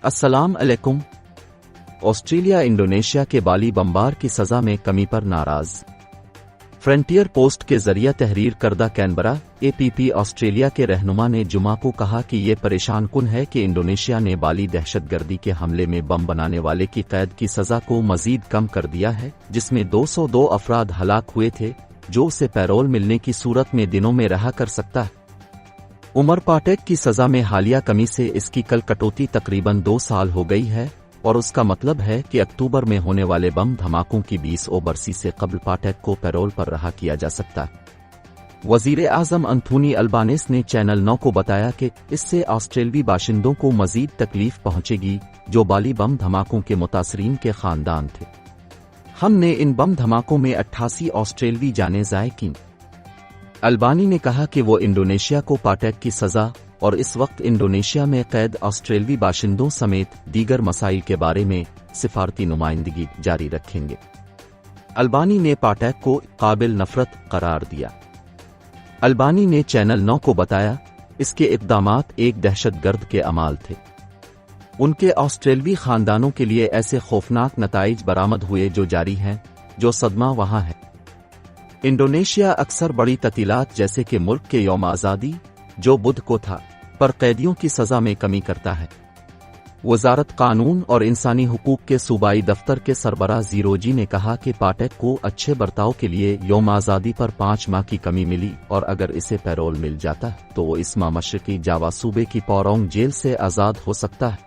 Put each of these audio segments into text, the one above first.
अस्सलाम अलैकुम। Australia Indonesia के बाली बमबार की सजा में कमी पर नाराज। फ्रंटियर पोस्ट के जरिए तहरीर करदा कैनबरा APP ऑस्ट्रेलिया के रहनुमा ने जुमा को कहा कि ये परेशान कुन है कि इंडोनेशिया ने बाली दहशतगर्दी के हमले में बम बनाने वाले की कैद की सजा को मजीद कम कर दिया है, जिसमें 202 अफराद हलाक हुए थे, जो उसे पैरोल मिलने की सूरत में दिनों में रहा कर सकता है। उमर पाटेक की सजा में हालिया कमी से इसकी कल कटौती तकरीबन 2 साल हो गई है और उसका मतलब है कि अक्टूबर में होने वाले बम धमाकों की 20 बरसी से कबल पाटेक को पैरोल पर रहा किया जा सकता है। वजीर आजम अंथोनी अल्बानेस ने चैनल 9 को बताया कि इससे ऑस्ट्रेलवी बाशिंदों को मजीद तकलीफ पहुंचेगी जो बाली बम धमाकों के मुतासरीन के खानदान थे। हमने इन बम धमाकों में 88 ऑस्ट्रेलवी जानें ज़ाय की। अल्बानी ने कहा कि वो इंडोनेशिया को पाटेक की सजा और इस वक्त इंडोनेशिया में कैद ऑस्ट्रेलवी बाशिंदों समेत दीगर मसाइल के बारे में सिफारती नुमाइंदगी जारी रखेंगे। अल्बानी ने पाटेक को काबिल नफरत करार दिया। अल्बानी ने चैनल 9 को बताया, इसके इक़दामात एक दहशतगर्द के अमाल थे। उनके ऑस्ट्रेलवी खानदानों के लिए ऐसे खौफनाक नताइज बरामद हुए जो जारी हैं, जो सदमा वहां है। इंडोनेशिया अक्सर बड़ी ततीलात जैसे कि मुल्क के यौम आज़ादी, जो बुध को था, पर कैदियों की सजा में कमी करता है। वजारत कानून और इंसानी हुकूक के सूबाई दफ्तर के सरबराह ज़ीरोजी ने कहा कि पाटेक को अच्छे बर्ताव के लिए यौम आज़ादी पर 5 माह की कमी मिली और अगर इसे पैरोल मिल जाता तो वो इस माह मशरकी जावा सूबे की पोरोंग जेल से आज़ाद हो सकता है।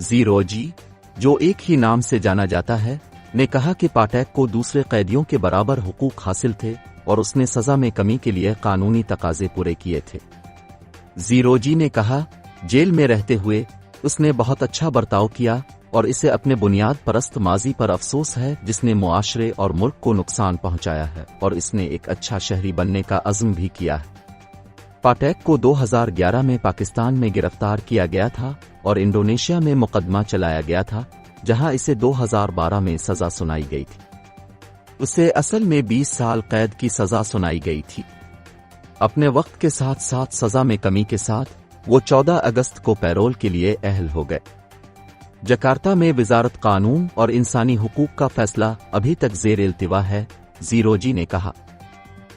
ज़ीरोजी, जो एक ही नाम से जाना जाता है, ने कहा कि पाटेक को दूसरे कैदियों के बराबर हुकूक हासिल थे और उसने सजा में कमी के लिए कानूनी तकाजे पूरे किए थे। ज़ीरोजी ने कहा, जेल में रहते हुए उसने बहुत अच्छा बर्ताव किया और इसे अपने बुनियाद परस्त माजी पर अफसोस है जिसने मुआशरे और मुल्क को नुकसान पहुंचाया है और इसने एक अच्छा शहरी बनने का अज़्म भी किया है। पाटेक को 2011 में पाकिस्तान में गिरफ्तार किया गया था और इंडोनेशिया में मुकदमा चलाया गया था, जहां इसे 2012 में सजा सुनाई गई थी। उसे असल में 20 साल कैद की सजा सुनाई गई थी। अपने वक्त के साथ साथ सजा में कमी के साथ वो 14 अगस्त को पैरोल के लिए अहल हो गए। जकार्ता में वजारत कानून और इंसानी हुकूक का फैसला अभी तक ज़ेर इल्तिवा है, ज़ीरोजी ने कहा।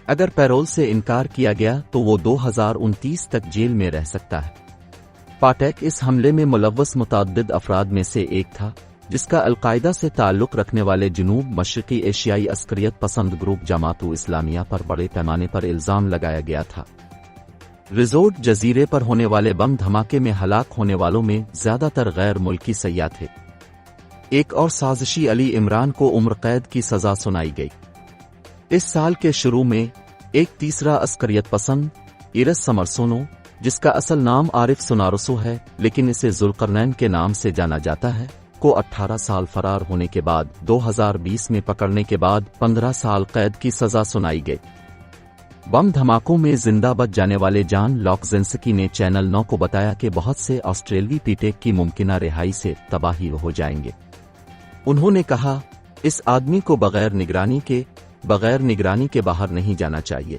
अगर पैरोल से इनकार किया गया तो वो 2029 तक जेल में रह सकता है। पाटेक इस हमले में मुलव्वस मुतअद्दिद अफराद में से एक था, जिसका अलकायदा से ताल्लुक रखने वाले जनूब मशरकी एशियाई अस्करियत पसंद ग्रुप जमातु इस्लामिया पर बड़े पैमाने पर इल्जाम लगाया गया था। रिजोर्ट जजीरे पर होने वाले बम धमाके में हलाक होने वालों में ज्यादातर गैर मुल्की सयाह थे। एक और साजिशी अली इमरान को उम्र कैद की सजा सुनाई गई। इस साल के शुरू में एक तीसरा अस्करियत पसंद इरस समरसोनो, जिसका असल नाम आरिफ सुनारसो है लेकिन इसे जुल्करनैन के नाम से जाना जाता है, को 18 साल फरार होने के बाद 2020 में पकड़ने के बाद 15 साल कैद की सजा सुनाई गई। बम धमाकों में जिंदा बच जाने वाले जॉन लॉकजेंस्की ने चैनल 9 को बताया कि बहुत से ऑस्ट्रेलवी पीटेक की मुमकिना रिहाई से तबाही हो जाएंगे। उन्होंने कहा, इस आदमी को बगैर निगरानी के बाहर नहीं जाना चाहिए।